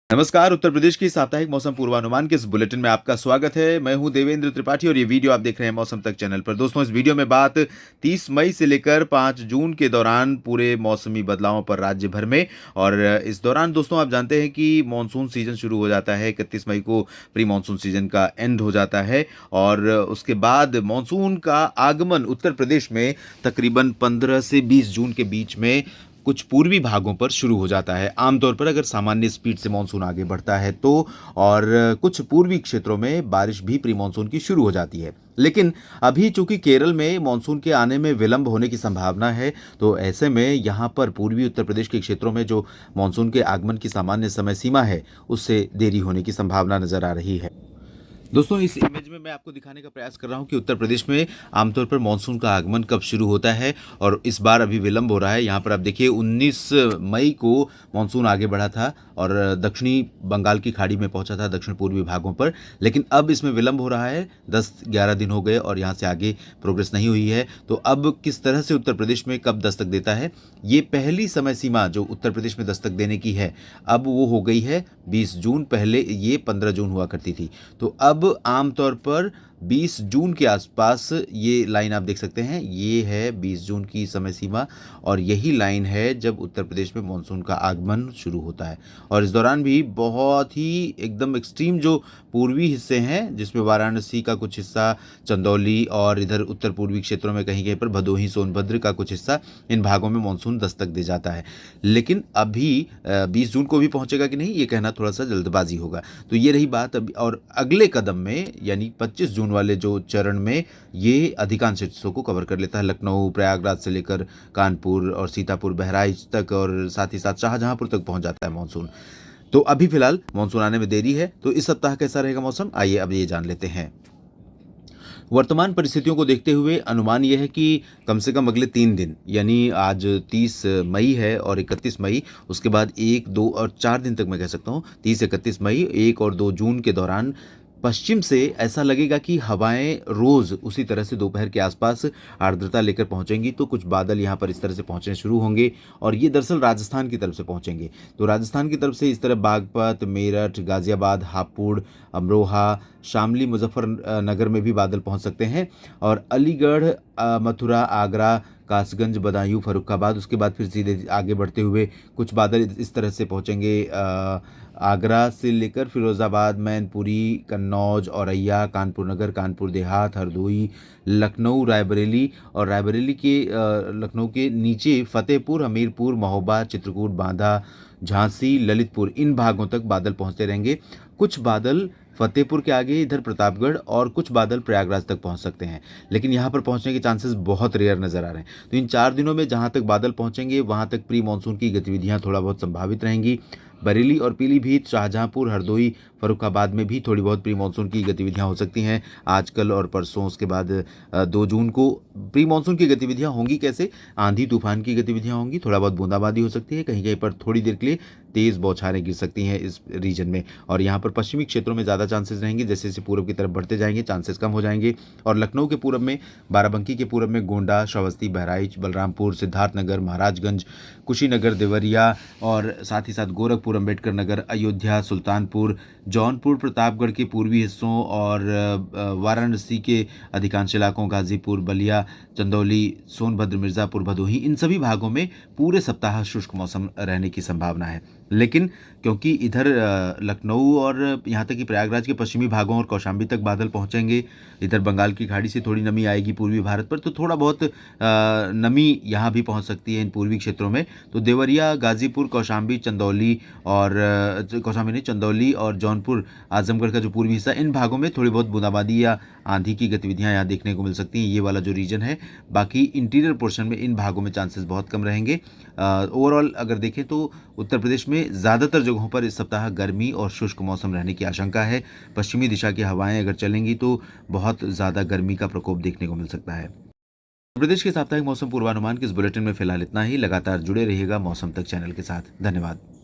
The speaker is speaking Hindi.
नमस्कार। उत्तर प्रदेश की साप्ताहिक मौसम पूर्वानुमान के इस बुलेटिन में आपका स्वागत है। मैं हूं देवेंद्र त्रिपाठी और ये वीडियो आप देख रहे हैं मौसम तक चैनल पर। दोस्तों, इस वीडियो में बात 30 मई से लेकर 5 जून के दौरान पूरे मौसमी बदलावों पर राज्य भर में। और इस दौरान दोस्तों आप जानते हैं कि मानसून सीजन शुरू हो जाता है। 31 मई को प्री मानसून सीजन का एंड हो जाता है और उसके बाद मानसून का आगमन उत्तर प्रदेश में तकरीबन 15 से 20 जून के बीच में कुछ पूर्वी भागों पर शुरू हो जाता है। आमतौर पर अगर सामान्य स्पीड से मानसून आगे बढ़ता है तो और कुछ पूर्वी क्षेत्रों में बारिश भी प्री मानसून की शुरू हो जाती है। लेकिन अभी चूंकि केरल में मानसून के आने में विलंब होने की संभावना है, तो ऐसे में यहाँ पर पूर्वी उत्तर प्रदेश के क्षेत्रों में जो मानसून के आगमन की सामान्य समय सीमा है, उससे देरी होने की संभावना नजर आ रही है। दोस्तों, इस इमेज में मैं आपको दिखाने का प्रयास कर रहा हूं कि उत्तर प्रदेश में आमतौर पर मानसून का आगमन कब शुरू होता है और इस बार अभी विलंब हो रहा है। यहाँ पर आप देखिए 19 मई को मानसून आगे बढ़ा था और दक्षिणी बंगाल की खाड़ी में पहुंचा था दक्षिण पूर्वी भागों पर, लेकिन अब इसमें विलंब हो रहा है। 10-11 दिन हो गए और यहाँ से आगे प्रोग्रेस नहीं हुई है। तो अब किस तरह से उत्तर प्रदेश में कब दस्तक देता है, ये पहली समय सीमा जो उत्तर प्रदेश में दस्तक देने की है अब वो हो गई है 20 जून। पहले ये 15 जून हुआ करती थी। तो अब आमतौर पर 20 जून के आसपास ये लाइन आप देख सकते हैं, ये है 20 जून की समय सीमा और यही लाइन है जब उत्तर प्रदेश में मानसून का आगमन शुरू होता है। और इस दौरान भी बहुत ही एकदम एक्सट्रीम जो पूर्वी हिस्से हैं, जिसमें वाराणसी का कुछ हिस्सा, चंदौली और इधर उत्तर पूर्वी क्षेत्रों में कहीं कहीं पर भदोही सोनभद्र का कुछ हिस्सा, इन भागों में मानसून दस्तक दे जाता है। लेकिन अभी 20 जून को भी पहुंचेगा कि नहीं, ये कहना थोड़ा सा जल्दबाजी होगा। तो ये रही बात अभी। और अगले कदम में यानी 25 जून वाले जो चरण में ये अधिकांश हिस्सों को कवर कर लेता है। लखनऊ, प्रयागराज से लेकर कानपुर और सीतापुर, बहराइच तक और साथ ही साथ शाहजहांपुर तक पहुंच जाता है मानसून। तो अभी फिलहाल मानसून आने में देरी है। तो इस सप्ताह कैसा रहेगा मौसम, आइए अब ये जान लेते हैं। वर्तमान परिस्थितियों को देखते हुए अनुमान यह है कि कम से कम अगले 3 दिन यानी आज 30 मई है और 31 मई, उसके बाद 1, 2 और 4 दिन तक मैं कह सकता हूँ, 30, 31 मई, 1 और 2 जून के दौरान पश्चिम से ऐसा लगेगा कि हवाएं रोज उसी तरह से दोपहर के आसपास आर्द्रता लेकर पहुंचेंगी। तो कुछ बादल यहाँ पर इस तरह से पहुंचने शुरू होंगे और ये दरअसल राजस्थान की तरफ से पहुंचेंगे। तो राजस्थान की तरफ से इस तरह बागपत, मेरठ, गाजियाबाद, हापुड़, अमरोहा, शामली, मुजफ्फरनगर में भी बादल पहुंच सकते हैं। और अलीगढ़, मथुरा, आगरा, कासगंज, बदायूं, फर्रुखाबाद, उसके बाद फिर सीधे आगे बढ़ते हुए कुछ बादल इस तरह से पहुंचेंगे आगरा से लेकर फिरोज़ाबाद, मैनपुरी, कन्नौज, औरैया, कानपुर नगर, कानपुर देहात, हरदोई, लखनऊ, रायबरेली और रायबरेली के लखनऊ के नीचे फतेहपुर, हमीरपुर, महोबा, चित्रकूट, बांदा, झांसी, ललितपुर, इन भागों तक बादल पहुंचते रहेंगे। कुछ बादल फतेहपुर के आगे इधर प्रतापगढ़ और कुछ बादल प्रयागराज तक पहुंच सकते हैं, लेकिन यहाँ पर पहुंचने के चांसेस बहुत रेयर नजर आ रहे हैं। तो इन 4 दिनों में जहां तक बादल पहुंचेंगे वहां तक प्री मानसून की गतिविधियां थोड़ा बहुत संभावित रहेंगी। बरेली और पीलीभीत, शाहजहांपुर, हरदोई, फर्रुखाबाद में भी थोड़ी बहुत प्री मानसून की गतिविधियां हो सकती हैं आज, कल और परसों। उसके बाद 2 जून को प्री मानसून की गतिविधियां होंगी कैसे, आंधी तूफान की गतिविधियां होंगी, थोड़ा बहुत बूंदाबांदी हो सकती है, कहीं कहीं पर थोड़ी देर के लिए तेज बौछारें गिर सकती हैं इस रीजन में। और यहाँ पर पश्चिमी क्षेत्रों में ज़्यादा चांसेस रहेंगे। जैसे जैसे पूर्व की तरफ बढ़ते जाएंगे चांसेस कम हो जाएंगे। और लखनऊ के पूर्व में, बाराबंकी के पूर्व में गोंडा, श्रावस्ती, बहराइच, बलरामपुर, सिद्धार्थनगर, महाराजगंज, कुशीनगर, देवरिया और साथ ही साथ गोरखपुर, अम्बेडकर नगर, अयोध्या, सुल्तानपुर, जौनपुर, प्रतापगढ़ के पूर्वी हिस्सों और वाराणसी के अधिकांश इलाकों, गाजीपुर, बलिया, चंदौली, सोनभद्र, मिर्ज़ापुर, भदोही, इन सभी भागों में पूरे सप्ताह शुष्क मौसम रहने की संभावना है। लेकिन क्योंकि इधर लखनऊ और यहाँ तक कि प्रयागराज के पश्चिमी भागों और कौशाम्बी तक बादल पहुँचेंगे, इधर बंगाल की खाड़ी से थोड़ी नमी आएगी पूर्वी भारत पर, तो थोड़ा बहुत नमी यहाँ भी पहुँच सकती है इन पूर्वी क्षेत्रों में। तो देवरिया, गाजीपुर, कौशाम्बी, चंदौली और कौशाम्बी नहीं, चंदौली और जौनपुर, आजमगढ़ का जो पूर्वी हिस्सा, इन भागों में थोड़ी बहुत बूंदाबांदी या आंधी की गतिविधियां यहाँ देखने को मिल सकती हैं, ये वाला जो रीजन है। बाकी इंटीरियर पोर्शन में इन भागों में चांसेस बहुत कम रहेंगे। ओवरऑल अगर देखें तो उत्तर प्रदेश में ज़्यादातर जगहों पर इस सप्ताह गर्मी और शुष्क मौसम रहने की आशंका है। पश्चिमी दिशा की हवाएं अगर चलेंगी तो बहुत ज़्यादा गर्मी का प्रकोप देखने को मिल सकता है। उत्तर प्रदेश के साप्ताहिक मौसम पूर्वानुमान के इस बुलेटिन में फिलहाल इतना ही। लगातार जुड़े रहिएगा मौसम तक चैनल के साथ। धन्यवाद।